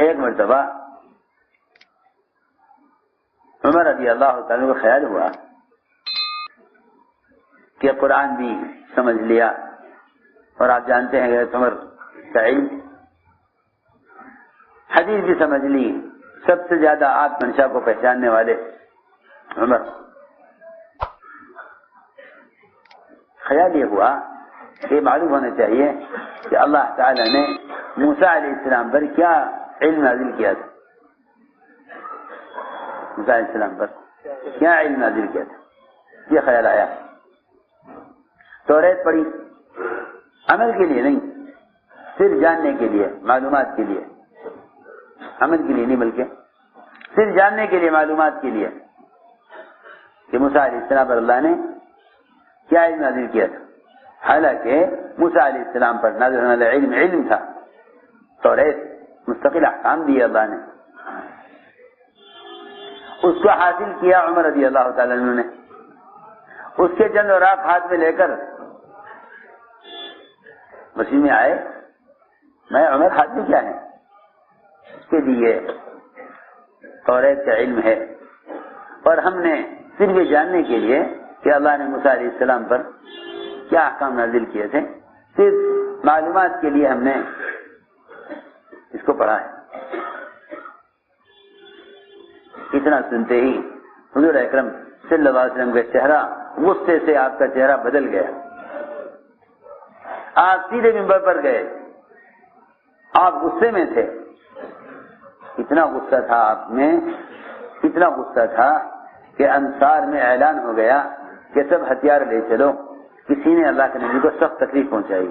ایک مرتبہ عمر رضی اللہ تعالیٰ کو خیال ہوا کہ قرآن بھی سمجھ لیا اور آپ جانتے ہیں کہ عمر کا علم، حدیث بھی سمجھ لی، سب سے زیادہ آپ منشا کو پہچاننے والے عمر، خیال یہ ہوا کہ معلوم ہونا چاہیے کہ اللہ تعالی نے موسیٰ علیہ السلام پر کیا علم نازل کیا تھا، موسیٰ علیہ السلام پر کیا علم نازل کیا تھا، یہ خیال آیا۔ توریت پڑھی، عمل کے لیے نہیں، صرف جاننے کے لیے، معلومات کے لیے، عمل کے لیے نہیں بلکہ صرف جاننے کے لیے، معلومات کے لیے کہ موسیٰ علیہ السلام پر اللہ نے کیا علم نازل کیا تھا۔ حالانکہ موسیٰ علیہ السلام پر نازل ہونے والا علم علم تھا، توریت مستقل احکام دیے اللہ نے، اس کو حاصل کیا عمر رضی اللہ تعالیٰ عنہ نے، اس کے چند اوراق ہاتھ میں لے کر مسجد میں آئے، میں عمر ہاتھ میں کیا ہے، اس کے لیے توریت کا علم ہے، اور ہم نے صرف یہ جاننے کے لیے کہ اللہ نے موسیٰ علیہ السلام پر کیا احکام نازل کیے تھے، صرف معلومات کے لیے ہم نے اس کو پڑھا ہے۔ اتنا سنتے ہی حضور اکرم صلی اللہ علیہ وسلم کا چہرہ غصے سے، آپ کا چہرہ بدل گیا، آپ سیدھے منبر پر گئے، آپ غصے میں تھے، اتنا غصہ تھا آپ میں، اتنا غصہ تھا کہ انصار میں اعلان ہو گیا کہ سب ہتھیار لے چلو، کسی نے اللہ کے نبی کو سخت تکلیف پہنچائی،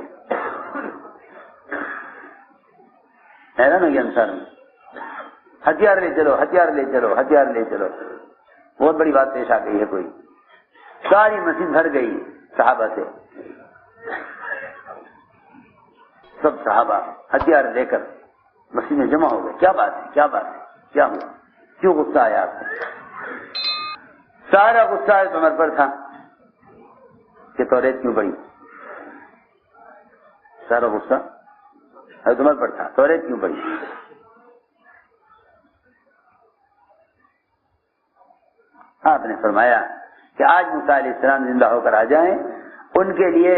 اعلان ہو گیا انصار میں، ہتھیار لے چلو، ہتھیار لے چلو، ہتھیار لے چلو۔ بہت بڑی بات پیش آ گئی ہے، کوئی ساری مسجد بھر گئی صحابہ سے، سب صحابہ ہتھیار لے کر مسجد میں جمع ہو گئے، کیا بات ہے، کیا بات ہے، کیا ہوا، کیوں غصہ آیا آپ کو؟ سارا غصہ عمر پر تھا کہ توریت کیوں پڑھی، سارا غصہ عمر پر تھا، توریت کیوں پڑھی۔ آپ نے فرمایا کہ آج موسیٰ علیہ السلام زندہ ہو کر آ جائیں، ان کے لیے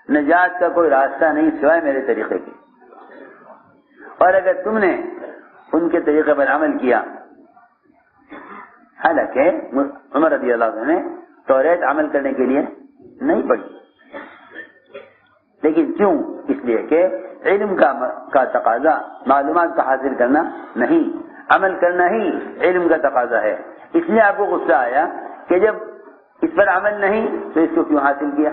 نجات کا کوئی راستہ نہیں سوائے میرے طریقے کے، اور اگر تم نے ان کے طریقے پر عمل کیا، حالانکہ عمر رضی اللہ عنہ نے توریت عمل کرنے کے لیے نہیں پڑھی، لیکن کیوں؟ اس لیے کہ علم کا تقاضا معلومات کا حاصل کرنا نہیں، عمل کرنا ہی علم کا تقاضا ہے، اس لیے آپ کو غصہ آیا کہ جب اس پر عمل نہیں تو اس کو کیوں حاصل کیا،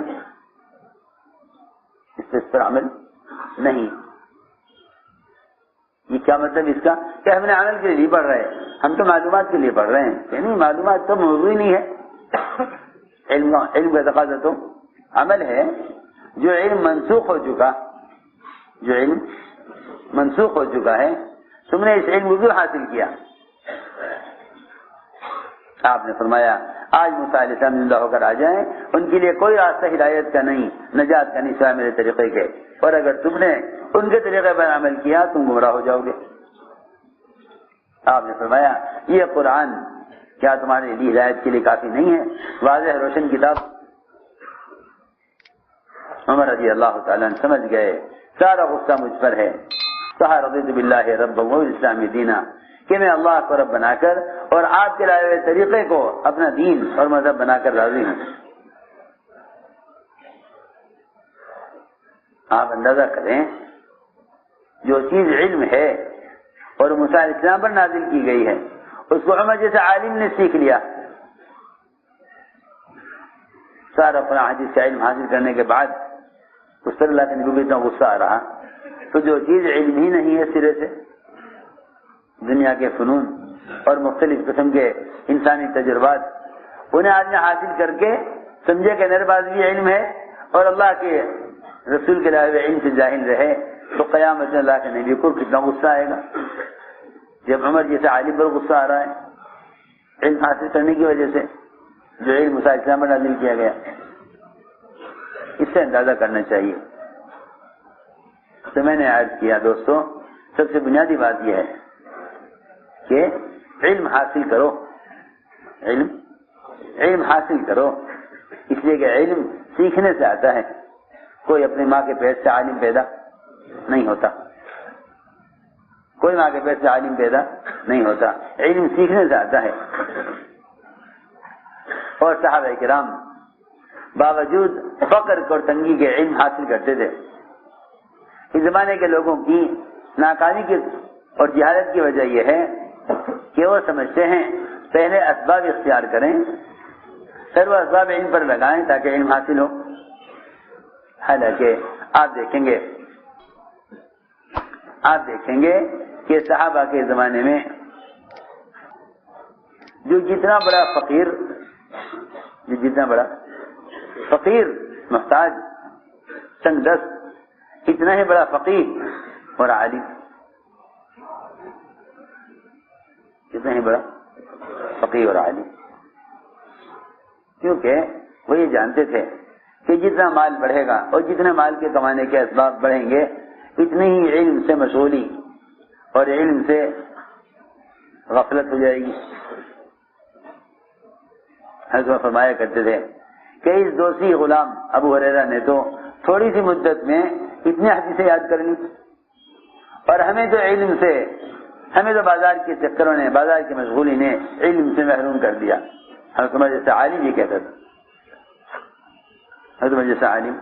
اس پر عمل نہیں۔ یہ کیا مطلب اس کا کہ ہم نے عمل کے لیے پڑھ رہے ہیں، ہم تو معلومات کے لیے پڑھ رہے ہیں، کہ نہیں، معلومات تو موضوع ہی نہیں ہے، علم کا تقاضا تو عمل ہے۔ جو علم منسوخ ہو چکا، جو علم منسوخ ہو چکا ہے، تم نے اس علم کو کیوں حاصل کیا؟ آپ نے فرمایا آج موسیٰ علیہ السلام زندہ ہو کر آ جائیں، ان کے لیے کوئی راستہ ہدایت کا نہیں، نجات کا نہیں سوائے میرے طریقے کے، اور اگر تم نے ان کے طریقے پر عمل کیا تم گمراہ ہو جاؤ گے۔ آپ نے فرمایا یہ قرآن کیا تمہارے لیے ہدایت کے لیے کافی نہیں ہے، واضح روشن کتاب۔ عمر رضی اللہ تعالیٰ سمجھ گئے سارا غصہ مجھ پر ہے، کہا رضیت باللہ رب والاسلام دینا، کہ میں اللہ کو رب بنا کر اور آپ کے لائے ہوئے طریقے کو اپنا دین اور مذہب بنا کر راضی ہوں۔ آپ اندازہ کریں، جو چیز علم ہے اور موسیٰ علیہ السلام پر نازل کی گئی ہے، اس کو عمر جیسے عالم نے سیکھ لیا، سارا قرآن حدیث کا علم حاصل کرنے کے بعد اس پر اللہ کے نبی کو اتنا غصہ آ رہا، تو جو چیز علم ہی نہیں ہے سرے سے، دنیا کے فنون اور مختلف قسم کے انسانی تجربات، انہیں آدمی حاصل کر کے سمجھے کہ میرے پاس بھی علم ہے اور اللہ کے رسول کے لائے ہوئے علم سے جاہل رہے، تو قیامت میں اللہ کے نبی کو کتنا غصہ آئے گا۔ جب عمر جیسے عالم پر غصہ آ رہا ہے علم حاصل کرنے کی وجہ سے، جو علم موسیٰ علیہ السلام پر نازل کیا گیا، اس سے اندازہ کرنا چاہیے۔ تو میں نے عرض کیا دوستو، سب سے بنیادی بات یہ ہے کہ علم حاصل کرو، علم حاصل کرو، اس لیے کہ علم سیکھنے سے آتا ہے، کوئی اپنی ماں کے پیٹ سے عالم پیدا نہیں ہوتا، کوئی ماں کے پیٹ سے عالم پیدا نہیں ہوتا، علم سیکھنے سے آتا ہے۔ اور صحابہ کرام باوجود فقر اور تنگی کے علم حاصل کرتے تھے۔ اس زمانے کے لوگوں کی ناکامی کی اور جہالت کی وجہ یہ ہے کہ وہ سمجھتے ہیں پہلے اسباب اختیار کریں، پھر وہ اسباب علم پر لگائیں تاکہ علم حاصل ہو۔ حالانکہ آپ دیکھیں گے کہ صحابہ کے زمانے میں جو جتنا بڑا فقیر محتاج تنگ دست، اتنا ہی بڑا فقیہ اور عالم، اتنا ہی بڑا فقیہ اور عالم، کیونکہ وہ یہ جانتے تھے کہ جتنا مال بڑھے گا اور جتنے مال کے کمانے کے اسباب بڑھیں گے اتنی ہی علم سے مشغولی اور علم سے غفلت ہو جائے گی۔ حضرت فرمایا کرتے تھے کہ اس دوسری غلام ابو ہریرہ نے تو تھوڑی سی مدت میں اتنی حدیثیں یاد کر لی، اور ہمیں تو بازار کے چکروں نے، بازار کی مشغولی نے علم سے محروم کر دیا۔ حضرت جیسا عالم یہ کہتا تھا، حضرت جیسا عالم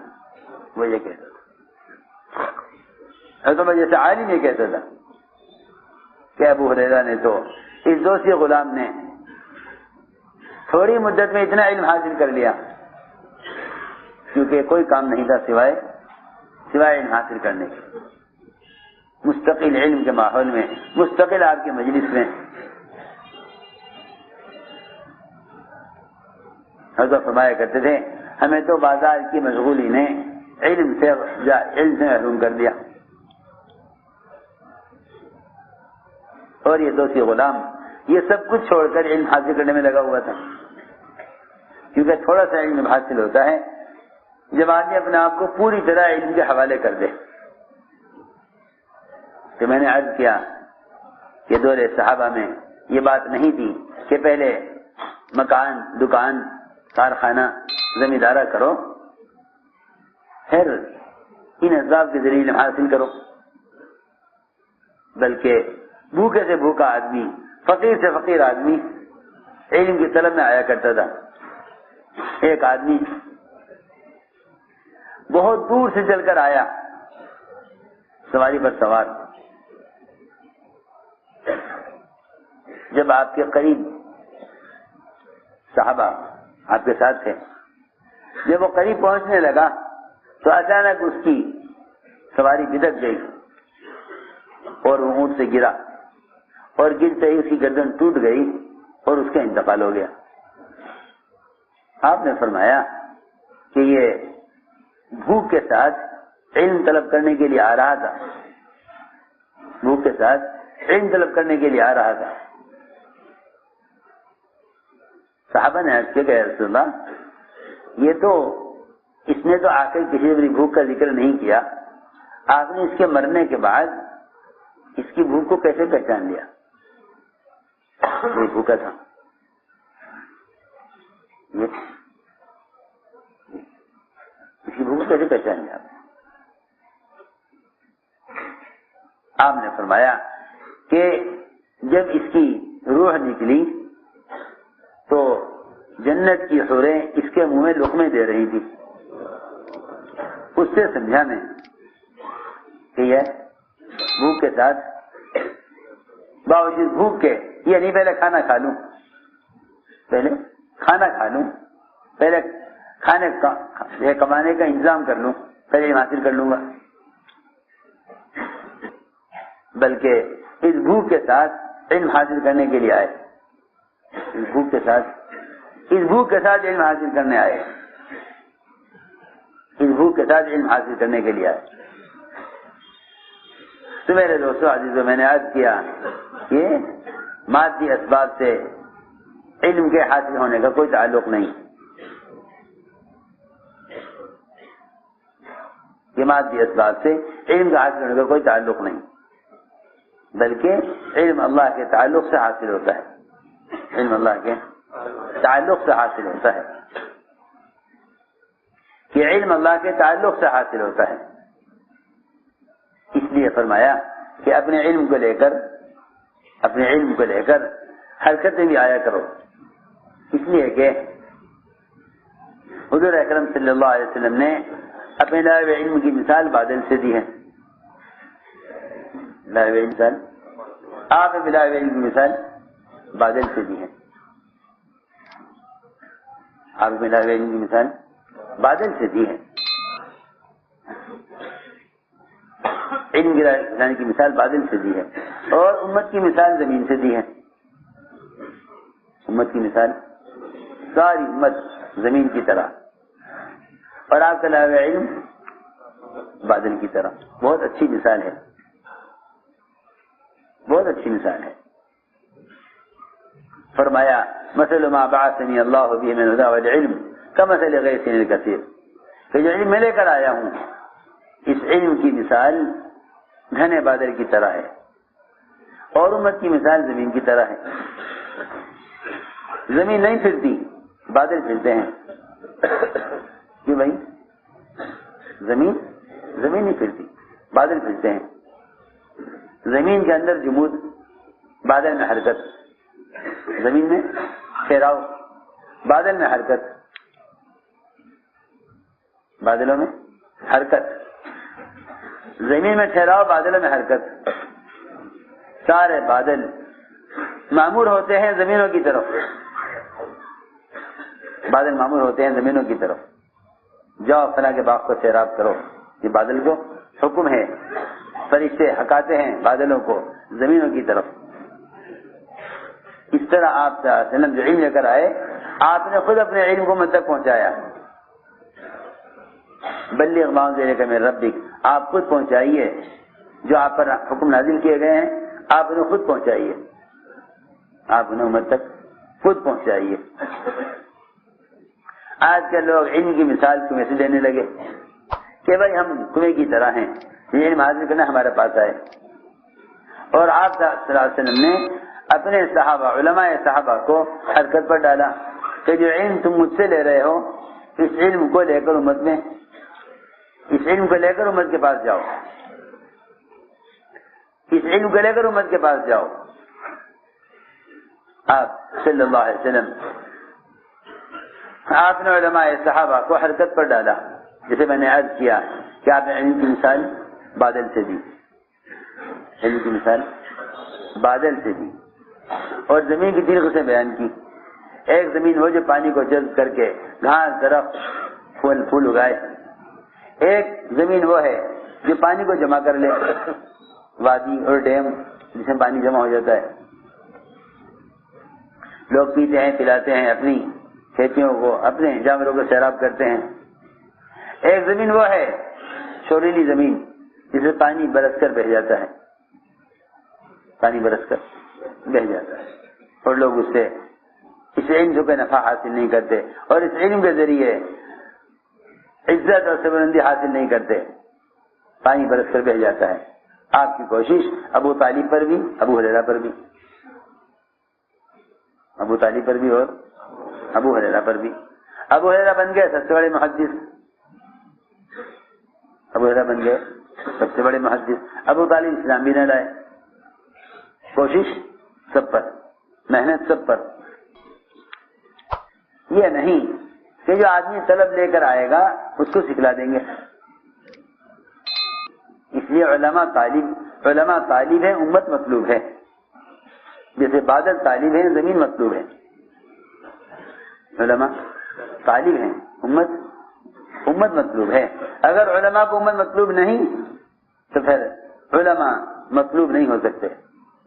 وہ یہ کہتا تھا، حضرت جیسا عالم یہ کہتا تھا کہ ابو ہریرہ نے تو اس دوسری غلام نے تھوڑی مدت میں اتنا علم حاصل کر لیا، کیونکہ کوئی کام نہیں تھا سوائے علم حاصل کرنے کے۔ مستقل علم کے ماحول میں، مستقل آپ کی مجلس میں حضرت فرمایا کرتے تھے ہمیں تو بازار کی مشغولی نے علم سے محروم کر دیا۔ اور یہ دوسری غلام یہ سب کچھ چھوڑ کر علم حاصل کرنے میں لگا ہوا تھا، کیونکہ تھوڑا سا علم حاصل ہوتا ہے جب آدمی اپنے آپ کو پوری طرح علم کے حوالے کر دے۔ تو میں نے عرض کیا کہ دور صحابہ میں یہ بات نہیں تھی کہ پہلے مکان، دکان، کارخانہ، زمیندارہ کرو، پھر ان اسباب کے ذریعے علم حاصل کرو، بلکہ بھوکے سے بھوکا آدمی، فقیر سے فقیر آدمی علم کی طلب میں آیا کرتا تھا۔ ایک آدمی بہت دور سے چل کر آیا، سواری پر سوار، جب آپ کے قریب صحابہ آپ کے ساتھ تھے، جب وہ قریب پہنچنے لگا تو اچانک اس کی سواری بدک گئی اور وہ اونٹ سے گرا، اور گرتے ہی اس کی گردن ٹوٹ گئی اور اس کا انتقال ہو گیا۔ آپ نے فرمایا کہ یہ بھوک کے ساتھ علم طلب کرنے کے لیے آ رہا تھا، بھوک کے ساتھ علم طلب کرنے کے لیے آ رہا تھا۔ صحابہ نے عرض کیا کہ رسول اللہ، یہ تو اس نے تو آ کر کسی بھی بھوک کا ذکر نہیں کیا، آپ نے اس کے مرنے کے بعد اس کی بھوک کو کیسے پہچان لیا؟ یہ بھوکا تھا، اس کی بھوک کیسے پہچان لیا؟ آپ نے فرمایا کہ جب اس کی روح نکلی تو جنت کی حوریں اس کے منہ میں لقمے دے رہی تھی۔ اس سے سمجھا میں کہ یہ بھوک کے ساتھ باوجود بھوک کے یہ نہیں پہلے کھانا کھا لوں، پہلے کھانے کمانے کا انتظام کر لوں، پہلے علم حاصل کر لوں گا، بلکہ اس بھوک کے ساتھ علم حاصل کرنے کے لیے آئے، اس بھوک کے ساتھ علم حاصل کرنے آئے، اس بھوک کے ساتھ علم حاصل کرنے کے لیے آئے۔ تو میرے دوستوں عزیزوں، میں نے عرض کیا کہ مادی اسباب سے علم کے حاصل ہونے کا کوئی تعلق نہیں، یہ مادی اسباب سے علم کا حاصل ہونے کا کوئی تعلق نہیں۔ بلکہ علم اللہ کے تعلق سے حاصل ہوتا ہے، علم اللہ کے تعلق سے حاصل ہوتا ہے، کہ علم اللہ کے تعلق سے حاصل ہوتا ہے۔ اس لیے فرمایا کہ اپنے علم کو لے کر حرکت میں بھی آیا کرو، اس لیے کہ حضور اکرم صلی اللہ علیہ وسلم نے اپنے لائب علم کی مثال بادل سے دی ہے۔ لائب علم مثال، آپ نے لائب علم کی مثال بادل سے دی ہے، آپ نے لائب علم کی مثال بادل سے دی ہے، علم گرانے کی مثال بادل سے دی ہے، اور امت کی مثال زمین سے دی ہے۔ امت کی مثال ساری امت زمین کی طرح، اور آپ کا لائب علم بادل کی طرح۔ بہت اچھی مثال ہے، بہت اچھی مثال ہے۔ فرمایا مثل ما بعثني اللہ به من الهدى والعلم كمثل غيث الكثير، کہ جو علم میں لے کر آیا ہوں اس علم کی مثال گھنے بادل کی طرح ہے، اور امت کی مثال زمین کی طرح ہے۔ زمین نہیں پھرتی، بادل پھرتے ہیں۔ کیوں بھائی؟ زمین نہیں پھرتی، بادل پھرتے ہیں۔ زمین کے اندر جمود، بادل میں حرکت، زمین میں ٹھہراؤ، بادل میں حرکت، بادلوں میں حرکت، زمین میں ٹھہراؤ، بادلوں میں حرکت۔ سارے بادل معمور ہوتے ہیں زمینوں کی طرف، بادل معمور ہوتے ہیں زمینوں کی طرف۔ جاؤ فلاں کے باغ کو سیراب کرو، یہ بادل کو حکم ہے، فرشتے ہکاتے ہیں بادلوں کو زمینوں کی طرف۔ اس طرح آپ صلی اللہ علیہ وسلم جو علم لے کر آئے، آپ نے خود اپنے علم کو مجھ تک پہنچایا۔ بلغ ما انزل الیک من ربک، آپ خود پہنچائیے جو آپ پر حکم نازل کیے گئے ہیں، آپ انہیں خود پہنچائیے، آپ انہیں امت تک خود پہنچائیے۔ آج کے لوگ علم کی مثال کنویں سے دینے لگے کہ بھائی ہم کنویں کی طرح ہیں، یہ علم حاصل کرنا ہمارے پاس آئے۔ اور آپ صلی اللہ علیہ وسلم نے اپنے صحابہ، علماء صحابہ کو حرکت پر ڈالا کہ جو علم تم مجھ سے لے رہے ہو، اس علم کو لے کر امت میں، اس علم کو لے کر امت کے پاس جاؤ، اس علم کو لے کر امت کے پاس جاؤ۔ آپ صلی اللہ علیہ وسلم، آپ نے علماء صحابہ کو حرکت پر ڈالا، جسے میں نے عرض کیا کہ آپ نے علم کی مثال بادل سے دی، علم کی مثال بادل سے دی، اور زمین کی 3 قسمیں بیان کی۔ ایک زمین ہو جو پانی کو جذب کر کے گھاس، درخت، پھول اگائے۔ ایک زمین وہ ہے جو پانی کو جمع کر لے، وادی اور ڈیم جس میں پانی جمع ہو جاتا ہے، لوگ پیتے ہیں، پلاتے ہیں، اپنی کھیتیوں کو، اپنے جانوروں کو سیراب کرتے ہیں۔ ایک زمین وہ ہے شوریلی زمین جس میں پانی برس کر بہہ جاتا ہے، پانی برس کر بہہ جاتا ہے، اور لوگ اس سے اس علم سے کوئی نفع حاصل نہیں کرتے، اور اس علم کے ذریعے عزت اور سربلندی حاصل نہیں کرتے، پانی برس کر بہہ جاتا ہے۔ آپ کی کوشش ابو طالب پر بھی، ابو ہریرہ پر بھی، ابو طالب پر بھی اور ابو ہریرہ پر بھی۔ ابو ہریرہ بن گئے سب سے بڑے محدث، ابو ہریرہ بن گئے سب سے بڑے محدث۔ ابو طالب اسلام بھی نہ لائے، کوشش سب پر، محنت سب پر۔ یہ نہیں کہ جو آدمی طلب لے کر آئے گا اس کو سکھلا دیں گے۔ اس لیے علماء طالب ہے، امت مطلوب ہے، جیسے بادل طالب ہے، زمین مطلوب ہے۔ علماء طالب ہیں، امت مطلوب ہے۔ اگر علماء کو امت مطلوب نہیں تو پھر علماء مطلوب نہیں ہو سکتے۔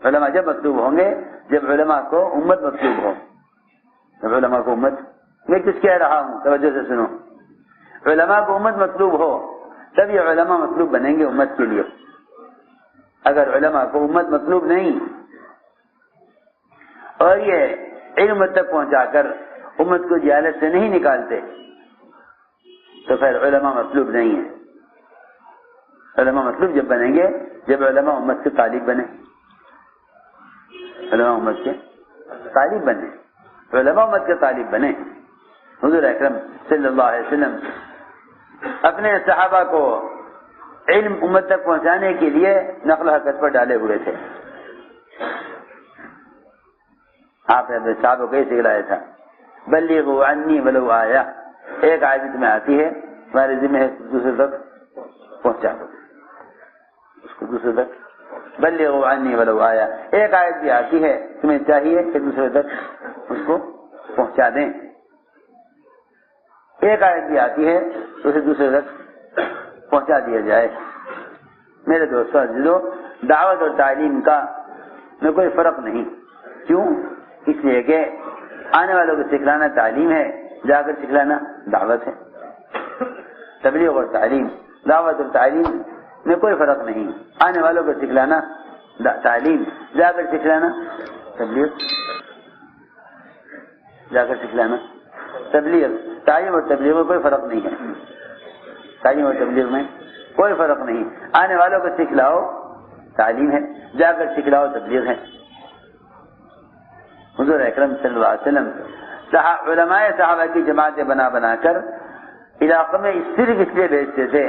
علماء جب مطلوب ہوں گے جب علماء کو امت مطلوب ہو، جب علماء کو امت، میں کچھ کہہ رہا ہوں توجہ سے سنو، علماء کو امت مطلوب ہو تب یہ علماء مطلوب بنیں گے امت کے لیے۔ اگر علماء کو امت مطلوب نہیں اور یہ علم تک پہنچا کر امت کو جہالت سے نہیں نکالتے تو پھر علماء مطلوب نہیں ہے۔ علماء مطلوب جب بنیں گے جب علماء امت کے طالب بنے، علماء امت کے طالب بنے، علماء امت کے طالب بنے۔ حضور اکرم صلی اللہ علیہ وسلم اپنے صحابہ کو علم امت تک پہنچانے کے لیے نقل و حرکت پر ڈالے ہوئے تھے۔ آپ نے اپنے صحابہ کو یہ سکھلایا تھا، بلغوا عنی ولو آیا، ایک آیت میں آتی ہے تمہارے ذمہ ہے دوسرے تک پہنچا دو اس کو، دوسرے تک بلغوا عنی ولو آیا، ایک آیت بھی آتی ہے تمہیں چاہیے کہ دوسرے تک اس کو پہنچا دیں، ایک آیت بھی آتی ہے تو اسے دوسرے تک پہنچا دیا جائے۔ میرے دوستوں عزیزو، دعوت اور تعلیم کا میں کوئی فرق نہیں، کیوں؟ اس لیے کہ آنے والوں کو سکھلانا تعلیم ہے، جا کر سکھلانا دعوت ہے۔ تبلیغ اور تعلیم، دعوت اور تعلیم میں کوئی فرق نہیں، آنے والوں کو سکھلانا تعلیم، جا کر سکھلانا تبلیغ، جا کر سکھلانا تبلیغ۔ تعلیم اور تبلیغ میں کوئی فرق نہیں ہے، تعلیم اور تبلیغ میں کوئی فرق نہیں، آنے والوں کو سکھلاؤ تعلیم ہے، جا کر سکھلاؤ تبلیغ ہے۔ حضور اکرم صلی اللہ علیہ وسلم علماء صحابہ کی جماعتیں بنا بنا کر علاقوں میں صرف اس لیے بھیجتے تھے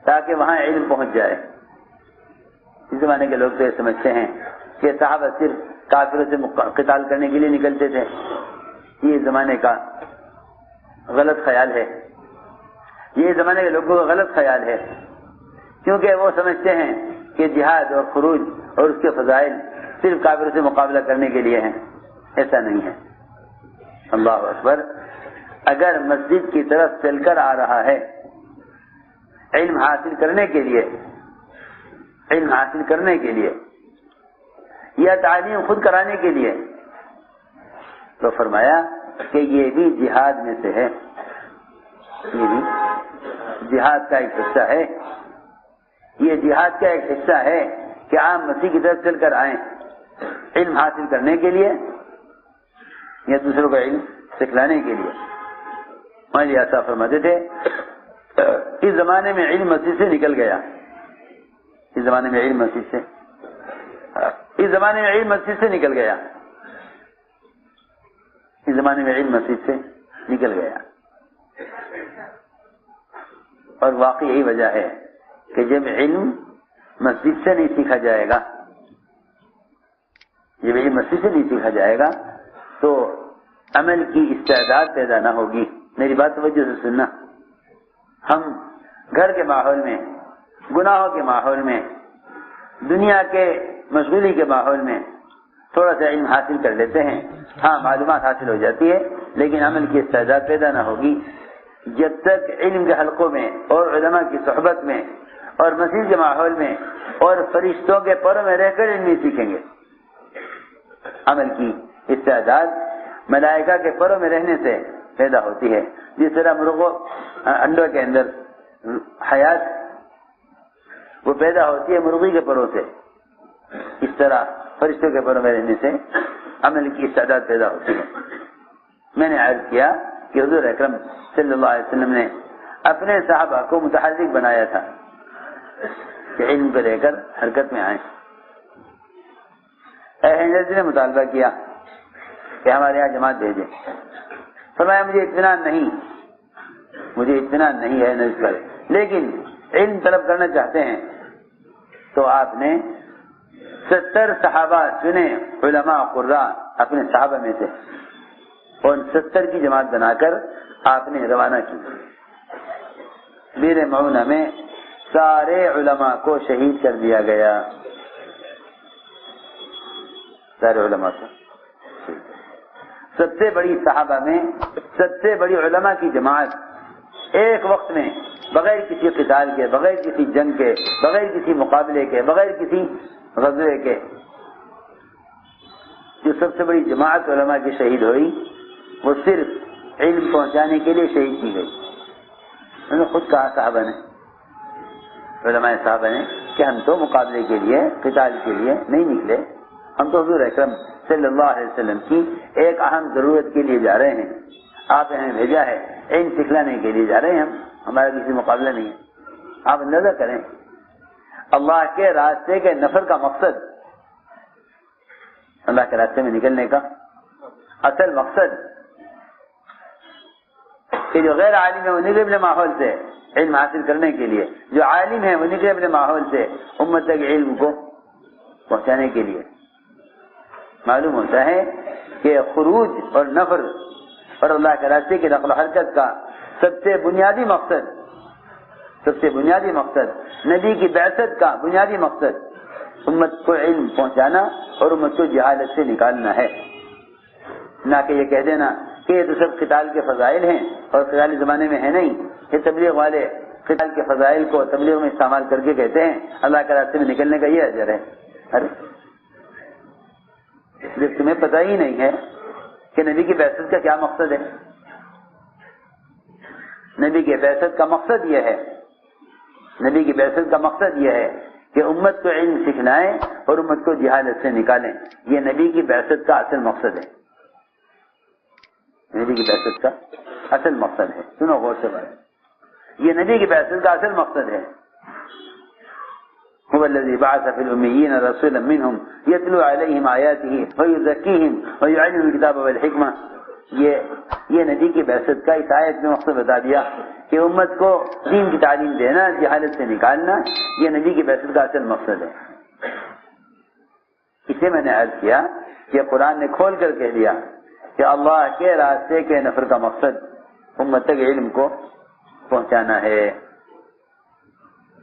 تاکہ وہاں علم پہنچ جائے۔ اس زمانے کے لوگ تو یہ سمجھتے ہیں کہ صحابہ صرف کافروں سے قتال کرنے کے لیے نکلتے تھے، یہ زمانے کا غلط خیال ہے، یہ زمانے کے لوگوں کا غلط خیال ہے، کیونکہ وہ سمجھتے ہیں کہ جہاد اور خروج اور اس کے فضائل صرف کافروں سے مقابلہ کرنے کے لیے ہیں، ایسا نہیں ہے۔ اللہ اکبر، اگر مسجد کی طرف چل کر آ رہا ہے علم حاصل کرنے کے لیے، علم حاصل کرنے کے لیے یا تعلیم خود کرانے کے لیے، تو فرمایا کہ یہ بھی جہاد میں سے ہے، یہ بھی جہاد کا ایک حصہ ہے، یہ جہاد کا ایک حصہ ہے کہ عام مسیح کی طرف چل کر آئیں علم حاصل کرنے کے لیے یا دوسروں کا علم سکھلانے کے لیے۔ ہمارے ایسا فرماتے تھے، اس زمانے میں علم مسجد سے نکل گیا، اس زمانے میں علم مسجد سے، اس زمانے میں علم مسجد سے نکل گیا، اس زمانے میں علم مسجد سے نکل گیا۔ اور واقعی یہی وجہ ہے کہ جب علم مسجد سے نہیں سیکھا جائے گا، جب علم مسجد سے نہیں سیکھا جائے گا تو عمل کی استعداد پیدا نہ ہوگی۔ میری بات توجہ سے سننا، ہم گھر کے ماحول میں، گناہوں کے ماحول میں، دنیا کے مشغولی کے ماحول میں تھوڑا سا علم حاصل کر لیتے ہیں، ہاں معلومات حاصل ہو جاتی ہے، لیکن عمل کی استعداد پیدا نہ ہوگی جب تک علم کے حلقوں میں اور علماء کی صحبت میں اور مسجد کے ماحول میں اور فرشتوں کے پروں میں رہ کر علم نہیں سیکھیں گے۔ عمل کی استعداد ملائکہ کے پروں میں رہنے سے پیدا ہوتی ہے، جس طرح مرغوں انڈوں کے اندر حیات وہ پیدا ہوتی ہے مرغی کے پروں سے، اس طرح فرشتوں کے پروں میں رہنے سے عمل کی استعداد پیدا ہوتی ہے۔ میں نے عرض کیا کہ حضور اکرم صلی اللہ علیہ وسلم نے اپنے صحابہ کو متحرک بنایا تھا کہ علم کو لے کر حرکت میں آئیں۔ حضرت نے مطالبہ کیا کہ ہمارے یہاں جماعت بھیجیں، فرمایا مجھے اطمینان نہیں ہے نظر پر، لیکن علم طلب کرنا چاہتے ہیں تو آپ نے 70 صحابہ چنے، علماء قراء اپنے صحابہ میں سے، اور 70 کی جماعت بنا کر آپ نے روانہ کی۔ بیر معونہ میں سارے علماء کو شہید کر دیا گیا، سارے علماء کو۔ سب سے بڑی صحابہ میں سب سے بڑی علماء کی جماعت ایک وقت میں بغیر کسی قتال کے، بغیر کسی جنگ کے، بغیر کسی مقابلے کے، بغیر کسی غزوے کے، جو سب سے بڑی جماعت علماء کی شہید ہوئی وہ صرف علم پہنچانے کے لیے شہید کی گئی۔ انہوں نے خود کہا صحابہ نے، علماء صحابہ نے، کہ ہم تو مقابلے کے لیے، قتال کے لیے نہیں نکلے، ہم تو حضور اکرم صلی اللہ علیہ وسلم کی ایک اہم ضرورت کے لیے جا رہے ہیں، آپ نے بھیجا ہے علم سکھلانے کے لیے جا رہے ہیں، ہمارا کسی مقابلہ نہیں ہے۔ آپ اندازہ کریں اللہ کے راستے کے نفر کا مقصد اللہ کے راستے میں نکلنے کا اصل مقصد کہ جو غیر عالم ہے وہ نکلے اپنے ماحول سے علم حاصل کرنے کے لیے، جو عالم ہے وہ نکلے اپنے ماحول سے امت تک علم کو پہنچانے کے لیے۔ معلوم ہوتا ہے کہ خروج اور نفر اور اللہ کے راستے کی نقل و حرکت کا سب سے بنیادی مقصد نبی کی بعثت کا بنیادی مقصد امت کو علم پہنچانا اور امت کو جہالت سے نکالنا ہے، نہ کہ یہ کہہ دینا کہ یہ تو سب قتال کے فضائل ہیں اور قتال زمانے میں ہے نہیں، یہ تبلیغ والے قتال کے فضائل کو تبلیغ میں استعمال کر کے کہتے ہیں اللہ کے راستے میں نکلنے کا یہ اجر ہے۔ ارے جب تمہیں پتہ ہی نہیں ہے کہ نبی کی بعثت کا کیا مقصد ہے، نبی کی بعثت کا مقصد یہ ہے، نبی کی بعثت کا مقصد یہ ہے کہ امت کو علم سکھلائیں اور امت کو جہالت سے نکالیں، یہ نبی کی بعثت کا اصل مقصد ہے، نبی کی بعثت کا اصل مقصد ہے۔ سنو غور سے بات، یہ نبی کی بعثت کا اصل مقصد ہے۔ هو الذي بعث في الأميين رسولا منهم يتلو عليهم آياته ويزكيهم ويعلمهم الكتاب والحكمة۔ یہ نبی کی بعثت کا اس آیت میں مقصد بتا دیا کہ امت کو دین کی تعلیم دینا، جہالت سے نکالنا، یہ نبی کی بعثت کا اصل مقصد ہے۔ اسے میں نے عرض کیا کہ قرآن نے کھول کر کہہ دیا کہ اللہ کے راستے کے نفر کا مقصد امت تک علم کو پہنچانا ہے،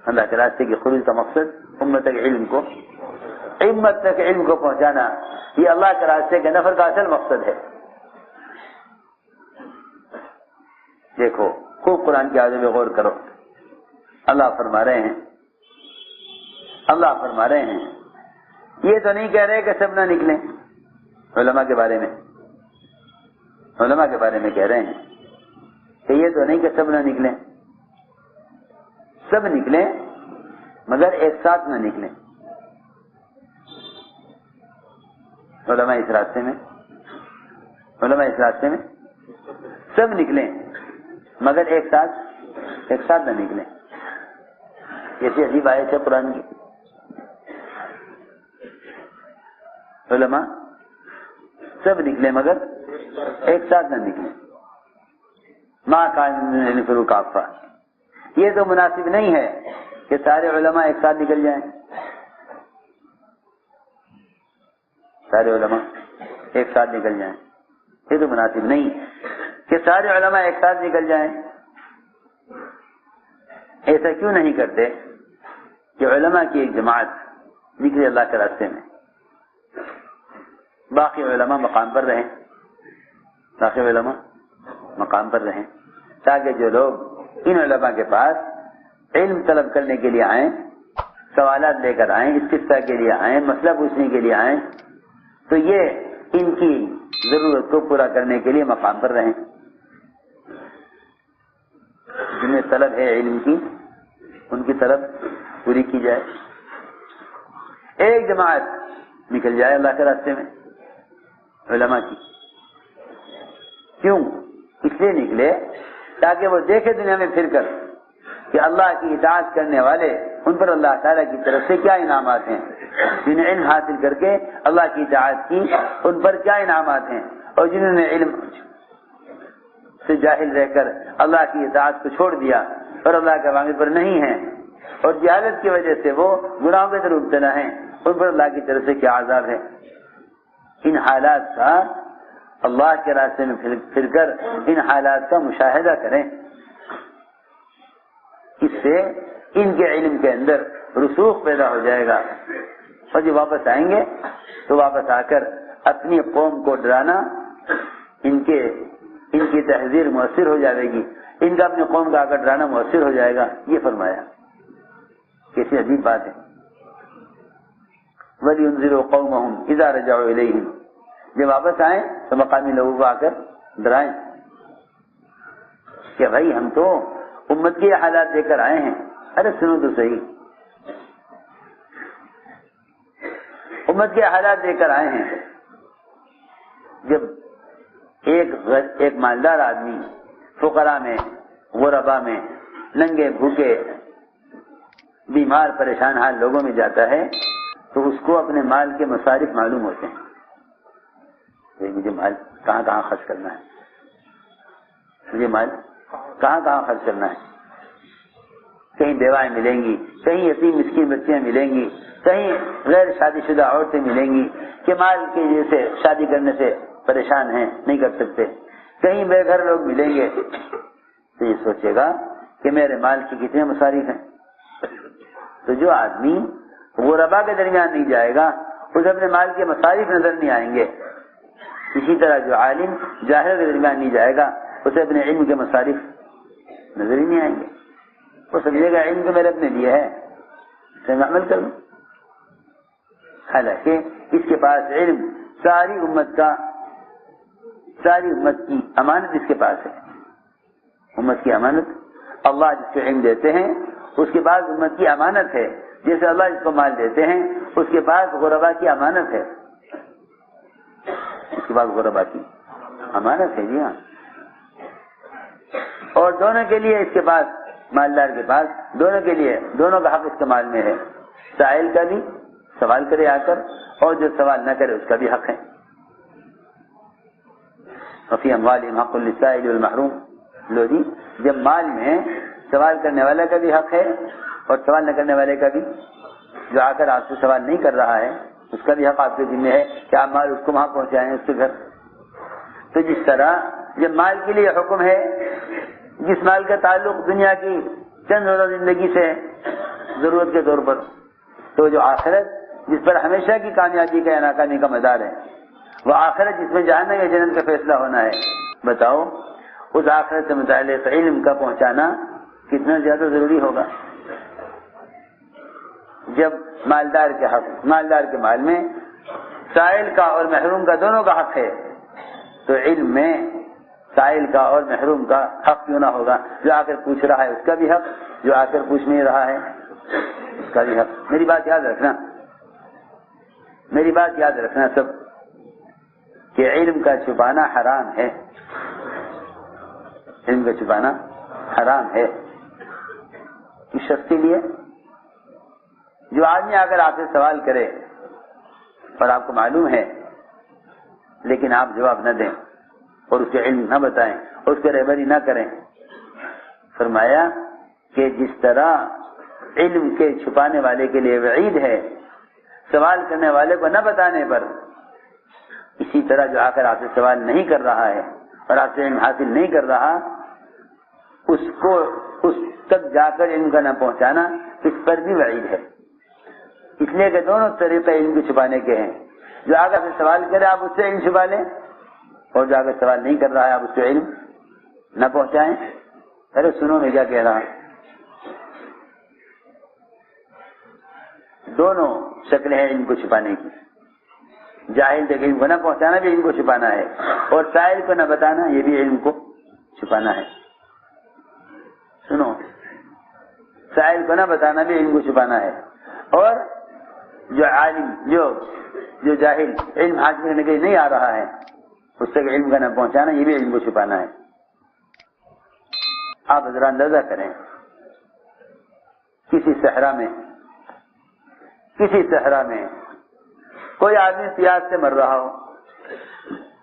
اللہ کے راستے کی خروج کا مقصد امت تک علم کو پہنچانا، یہ اللہ کے راستے کے نفر کا اصل مقصد ہے۔ دیکھو خوب قرآن کی آیتوں میں غور کرو، اللہ فرما رہے ہیں یہ تو نہیں کہہ رہے کہ سب نہ نکلیں، علماء کے بارے میں کہہ رہے ہیں کہ یہ تو نہیں کہ سب نہ نکلیں، سب نکلیں مگر ایک ساتھ نہ نکلیں۔ علماء اس راستے میں سب نکلیں مگر ایک ساتھ نہ نکلیں۔ ایسی عجیب آیت ہے قرآن کی، علماء سب نکلیں مگر ایک ساتھ نہ نکلیں۔ ما کان ينفروا کافہ، یہ تو مناسب نہیں ہے کہ سارے علماء ایک ساتھ نکل جائیں، یہ تو مناسب نہیں کہ سارے علماء ایک ساتھ نکل جائیں۔ ایسا کیوں نہیں کرتے کہ علماء کی ایک جماعت نکلے اللہ کے راستے میں، باقی علماء مقام پر رہیں، تاکہ جو لوگ ان علماء کے پاس علم طلب کرنے کے لیے آئیں، سوالات لے کر آئیں، استفساء کے لیے آئیں، مسئلہ پوچھنے کے لیے آئیں، تو یہ ان کی ضرورت کو پورا کرنے کے لیے مقام پر رہیں۔ جنہیں طلب ہے علم کی، ان کی طلب پوری کی جائے۔ ایک جماعت نکل جائے اللہ کے راستے میں علماء کی، کیوں؟ اس لیے نکلے تاکہ وہ دیکھے دنیا میں پھر کر کہ اللہ کی اطاعت کرنے والے ان پر اللہ تعالیٰ کی طرف سے کیا انعامات ہیں، جنہیں علم حاصل کر کے اللہ کی اطاعت کی ان پر کیا انعامات ہیں، اور جنہوں نے علم سے جاہل رہ کر اللہ کی اطاعت کو چھوڑ دیا اور اللہ کے وعدے پر نہیں ہیں اور جہالت کی وجہ سے وہ گناہوں کے طرف مبتلا ہیں، ان پر اللہ کی طرف سے کیا عذاب ہے۔ ان حالات کا اللہ کے راستے میں پھر کر ان حالات کا مشاہدہ کریں، اس سے ان کے علم کے اندر رسوخ پیدا ہو جائے گا، اور جب واپس آئیں گے تو واپس آ کر اپنی قوم کو ڈرانا، ان کی تحذیر مؤثر ہو جائے گی، ان کا اپنی قوم کا آ کر ڈرانا مؤثر ہو جائے گا۔ یہ فرمایا، کیسی عجیب بات ہے۔ وَلْيُنذِرُوا قَوْمَهُمْ إِذَا رَجَعُوا إِلَيْهِمْ، جب واپس آئیں تو مقامی لوگوں کو آ کر ڈرائیں کہ بھائی ہم تو امت کے حالات دے کر آئے ہیں۔ ارے سنو تو صحیح، امت کے حالات دے کر آئے ہیں۔ جب ایک مالدار آدمی فقراء میں، غرباء میں، ننگے بھوکے، بیمار پریشان حال لوگوں میں جاتا ہے تو اس کو اپنے مال کے مصارف معلوم ہوتے ہیں، مجھے مال کہاں کہاں خرچ کرنا ہے، مجھے مال کہاں کہاں خرچ کرنا ہے. کہیں بیوائیں ملیں گی، کہیں یتیم مسکین بچیاں ملیں گی، کہیں غیر شادی شدہ عورتیں ملیں گی کہ مال کی وجہ سے شادی کرنے سے پریشان ہیں، نہیں کر سکتے، کہیں بے گھر لوگ ملیں گے. تو یہ سوچے گا کہ میرے مال کی کتنے مصارف ہیں. تو جو آدمی غربا کے درمیان نہیں جائے گا اسے اپنے مال کے مصارف نظر نہیں آئیں گے. اسی طرح جو عالم جاہل کے درمیان نہیں جائے گا اسے اپنے علم کے مصارف نظر ہی نہیں آئیں گے. وہ سمجھے گا علم تو میرے اپنے لیے ہے، اسے میں عمل کروں. حالانکہ اس کے پاس علم ساری امت کی امانت اس کے پاس ہے. امت کی امانت اللہ جس کو علم دیتے ہیں اس کے پاس امت کی امانت ہے. جیسے اللہ جس کو مال دیتے ہیں اس کے پاس غربا کی امانت ہے. اس کے پاس غربا کی امانت ہے. جی ہاں. اور دونوں کے لیے اس کے پاس، مالدار کے پاس دونوں کے لیے، دونوں کا حق اس کے مال میں ہے. سائل کا بھی سوال کرے آ کر، اور جو سوال نہ کرے اس کا بھی حق ہے. وفی اموالہم حق للسائل والمحروم. لو جی، جب مال میں سوال کرنے والے کا بھی حق ہے اور سوال نہ کرنے والے کا بھی، جو آ کر آپ سے سوال نہیں کر رہا ہے اس کا بھی حق آپ کے ذمہ ہے کہ آپ مال اس کو وہاں پہنچائیں، اس کے گھر. تو جس طرح جب مال کے لیے حکم ہے، جس مال کا تعلق دنیا کی چند روزہ زندگی سے ضرورت کے طور پر، تو جو آخرت جس پر ہمیشہ کی کامیابی کا یا ناکامی کا مدار ہے، وہ آخرت جس میں جہنم یا جنت کا فیصلہ ہونا ہے. بتاؤ اس آخرت سے متعلق علم کا پہنچانا کتنا زیادہ ضروری ہوگا. جب مالدار کے حق، مالدار کے مال میں سائل کا اور محروم کا دونوں کا حق ہے، تو علم میں سائل کا اور محروم کا حق کیوں نہ ہوگا؟ جو آ کر پوچھ رہا ہے اس کا بھی حق، جو آ کر پوچھ نہیں رہا ہے اس کا بھی حق. میری بات یاد رکھنا، میری بات یاد رکھنا سب، کہ علم کا چھپانا حرام ہے. علم کا چھپانا حرام ہے. اس شخص کے لیے جو آدمی آ کر آپ سے سوال کرے اور آپ کو معلوم ہے لیکن آپ جواب نہ دیں اور اس کے علم نہ بتائیں اور اس کو رہبری نہ کریں، فرمایا کہ جس طرح علم کے چھپانے والے کے لیے وعید ہے سوال کرنے والے کو نہ بتانے پر، اسی طرح جو آ کر آپ سے سوال نہیں کر رہا ہے اور آپ سے علم حاصل نہیں کر رہا، اس کو اس تک جا کر علم کا نہ پہنچانا، اس پر بھی وعید ہے. اس لیے کہ دونوں طریقے علم کے چھپانے کے ہیں. جو آ کر سوال کرے آپ اس سے علم چھپا لیں، اور جو آگے سوال نہیں کر رہا ہے آپ اس کو علم نہ پہنچائیں. ارے سنو میں کیا کہہ رہا ہوں. دونوں شکلیں ہیں علم کو چھپانے کی. جاہل تک علم کو نہ پہنچانا بھی علم کو چھپانا ہے، اور سائل کو نہ بتانا یہ بھی علم کو چھپانا ہے. سنو، سائل کو نہ بتانا بھی علم کو چھپانا ہے، اور جو عالم جو جاہل علم حاصل کرنے کے لیے نہیں آ رہا ہے اس تک علم کا نہ پہنچانا یہ بھی علم کو چھپانا ہے. آپ ذرا اندازہ کریں، کسی صحرا میں کوئی آدمی پیاس سے مر رہا ہو،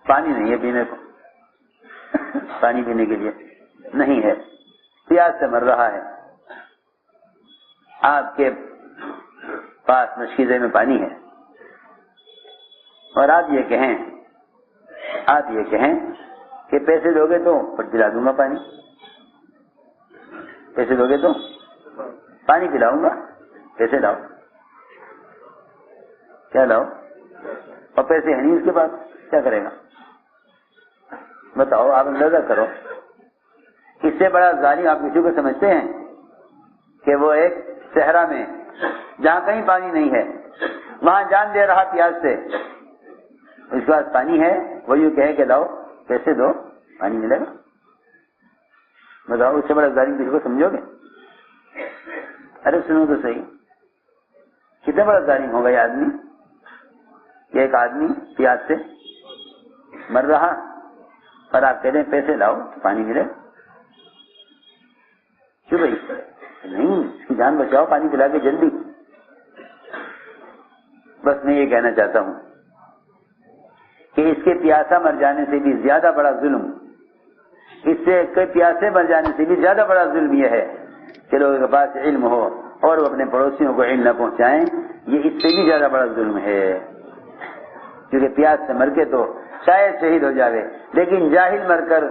پانی نہیں ہے پینے کو، پانی پینے کے لیے نہیں ہے، پیاس سے مر رہا ہے. آپ کے پاس مشکیزے میں پانی ہے اور آپ یہ کہیں کہ پیسے دو گے تو پلا دوں گا پانی، پیسے دو گے تو پانی پلاؤں گا، پیسے لاؤ. کیا لاؤ؟ اور پیسے ہیں نہیں اس کے پاس، کیا کرے گا؟ بتاؤ، آپ اندازہ کرو. اس سے بڑا ظالم آپ کسی کو سمجھتے ہیں کہ وہ ایک صحرا میں جہاں کہیں پانی نہیں ہے وہاں جان دے رہا پیاس سے، اس کے پاس پانی ہے، وہ یوں کہے کہ لاؤ پیسے دو پانی ملے گا. بتاؤ، اس سے بڑا ظالم کسی کو سمجھو گے؟ ارے سنو تو صحیح، کتنا بڑا ظالم ہوگا یہ آدمی کہ ایک آدمی پیاس سے مر رہا اور آپ کہہ دیں پیسے لاؤ تو پانی ملے. کیوں بھائی؟ نہیں، اس کی جان بچاؤ، پانی پلا کے جلدی. بس میں یہ کہنا چاہتا ہوں کہ کہ اس کے پیاسا مر جانے سے بھی زیادہ بڑا ظلم، اس سے کوئی پیاسے مر جانے سے بھی زیادہ بڑا ظلم یہ ہے کہ لوگوں کے پاس علم ہو اور وہ اپنے پڑوسیوں کو علم نہ پہنچائیں، یہ اس سے بھی زیادہ بڑا ظلم ہے، کیونکہ پیاس سے مر کے تو شاید شہید ہو جاوے، لیکن جاہل مر کر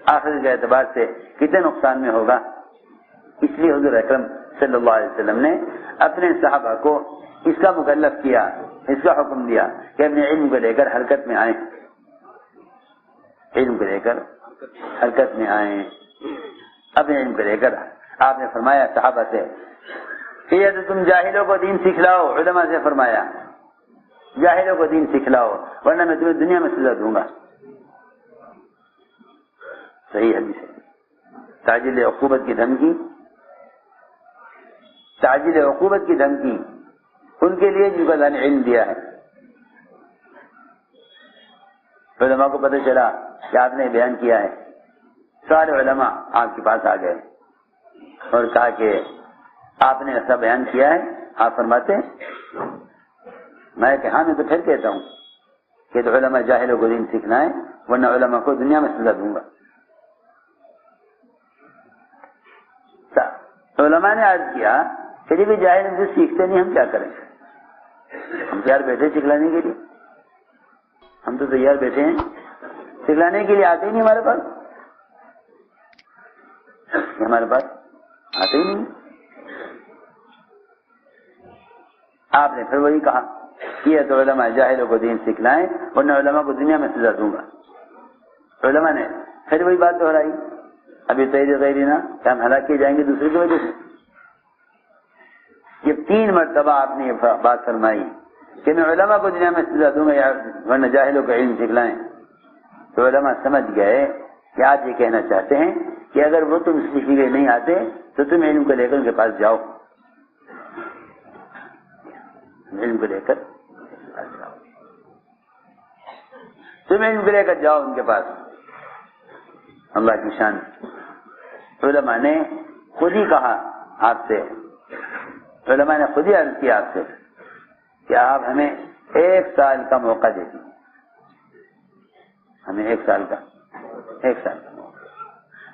آخرت کے اعتبار سے کتنے نقصان میں ہوگا۔ اس لیے حضور اکرم صلی اللہ علیہ وسلم نے اپنے صحابہ کو اس کا مکلف کیا، اس کا حکم دیا کہ اپنے علم کو لے کر حرکت میں آئیں، علم کو لے کر حرکت میں آئیں، اپنے علم کو لے کر۔ آپ نے فرمایا صحابہ سے کہ یا تو تم جاہلوں کو دین سکھلاؤ، علماء سے فرمایا جاہلوں کو دین سکھلاؤ ورنہ میں تمہیں دنیا میں سزا دوں گا۔ صحیح حدیث ہے۔ تعجیل عقوبت کی دھمکی، تعجیل عقوبت کی دھمکی ان کے لیے جن کو اللہ نے علم دیا ہے۔ علماء کو پتہ چلا کہ آپ نے بیان کیا ہے، سارے علماء آپ کے پاس آ گئے اور کہا کہ آپ نے ایسا بیان کیا ہے، آپ فرماتے ہیں؟ میں کہ ہاں، میں تو پھر کہتا ہوں کہ تو علماء جاہلوں کو دین سیکھنا ہے ورنہ علماء کو دنیا میں سزا دوں گا۔ علماء نے عرض کیا کہ بھی جاہل ہم سے سیکھتے نہیں، ہم کیا کریں؟ ہم تیار بیٹھے سکھلانے کے لیے، ہم تو تیار بیٹھے ہیں سکھلانے کے لیے، آتے ہی نہیں ہمارے پاس، ہمارے پاس آتے ہی نہیں۔ آپ نے پھر وہی کہا کہ تو علماء جاہلوں کو دین سکھلائیں ورنہ علماء کو دنیا میں سزا دوں گا۔ علماء نے پھر وہی بات دہرائی، ابھی تیری غیری نہ کہ ہم ہلاک کیے جائیں گے دوسرے کی وجہ سے۔ یہ 3 مرتبہ آپ نے یہ بات فرمائی کہ میں علماء کو دنیا میں سزا دوں گا یا ورنہ جاہلوں کو علم سکھلائیں، تو علماء سمجھ گئے کہ آپ یہ کہنا چاہتے ہیں کہ اگر وہ تم سیکھی گئے نہیں آتے تو تم علم کو لے کر ان کے پاس جاؤ، علم کو لے کر تم علم کو لے کر جاؤ ان کے پاس۔ اللہ کی شان، علماء نے خود ہی کہا آپ سے، علماء نے خود ہی عرض کیا آپ سے کہ آپ ہمیں 1 سال کا موقع دیجیے، ہمیں 1 سال کا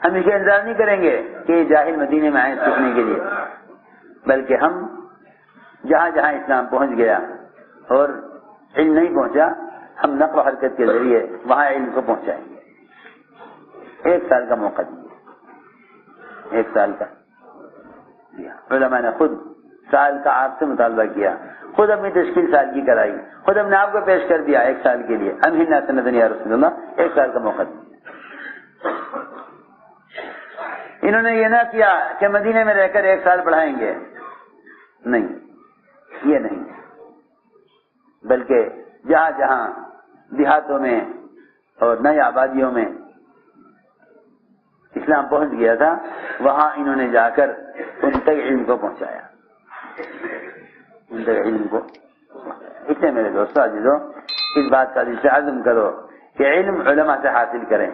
ہم اس کا انتظار نہیں کریں گے کہ یہ جاہل مدینے میں آئیں سیکھنے کے لیے، بلکہ ہم جہاں جہاں اسلام پہنچ گیا اور علم نہیں پہنچا، ہم نقل و حرکت کے ذریعے وہاں علم کو پہنچائیں گے۔ 1 سال کا موقع دیے، 1 سال کا دیا۔ علماء نے خود سال کا آپ سے مطالبہ کیا، خود اپنی تشکیل سال کی کرائی، خود ہم نے آپ کو پیش کر دیا 1 سال کے لیے، ہم ہن سندن یا رسول اللہ، 1 سال کا موقع دیا۔ انہوں نے یہ نہ کیا کہ مدینے میں رہ کر 1 سال پڑھائیں گے، نہیں، یہ نہیں، بلکہ جہاں جہاں دیہاتوں میں اور نئی آبادیوں میں اسلام پہنچ گیا تھا وہاں انہوں نے جا کر ان تک علم کو پہنچایا، ان تک علم کو پہنچایا۔ اس لیے میرے دوستو عزیزو، اس بات کا دل سے عزم کرو کہ علم علماء سے حاصل کریں،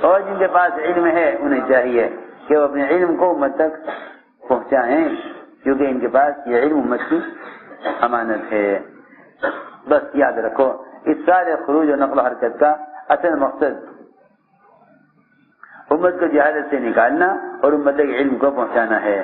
اور جن کے پاس علم ہے انہیں چاہیے کہ وہ اپنے علم کو امت تک پہنچائیں، کیونکہ ان کے پاس یہ علم امت کی امانت ہے۔ بس یاد رکھو، اس سارے خروج و نقل و حرکت کا اصل مقصد امت کو جہالت سے نکالنا اور امت تک علم کو پہنچانا ہے۔